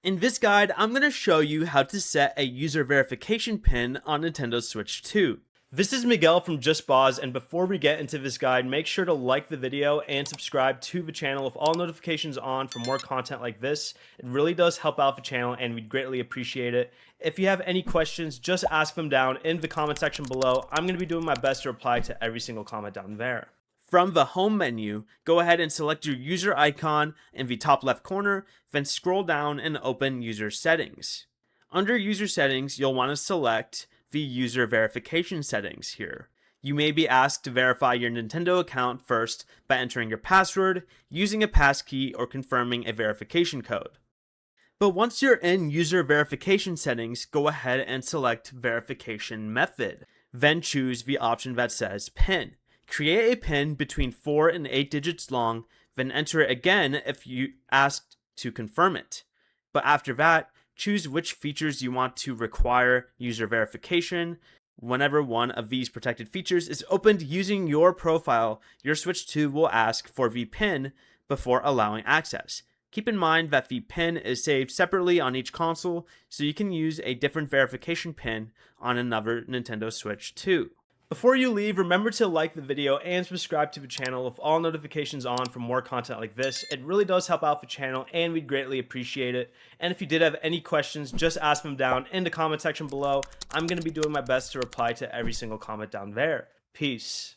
In this guide, I'm going to show you how to set a user verification pin on Nintendo Switch 2. This is Miguel from Just Boz, and before we get into this guide, make sure to like the video and subscribe to the channel with all notifications on for more content like this. It really does help out the channel and we'd greatly appreciate it. If you have any questions, just ask them down in the comment section below. I'm going to be doing my best to reply to every single comment down there. From the home menu, go ahead and select your user icon in the top left corner, then scroll down and open User Settings. Under User Settings, you'll want to select the User Verification settings here. You may be asked to verify your Nintendo account first by entering your password, using a passkey, or confirming a verification code. But once you're in User Verification settings, go ahead and select Verification Method. Then choose the option that says PIN. Create a PIN between 4 and 8 digits long, then enter it again if you asked to confirm it. But after that, choose which features you want to require user verification. Whenever one of these protected features is opened using your profile, your Switch 2 will ask for the PIN before allowing access. Keep in mind that the PIN is saved separately on each console, so you can use a different verification PIN on another Nintendo Switch 2. Before you leave, remember to like the video and subscribe to the channel with all notifications on for more content like this. It really does help out the channel and we'd greatly appreciate it. And if you did have any questions, just ask them down in the comment section below. I'm going to be doing my best to reply to every single comment down there. Peace.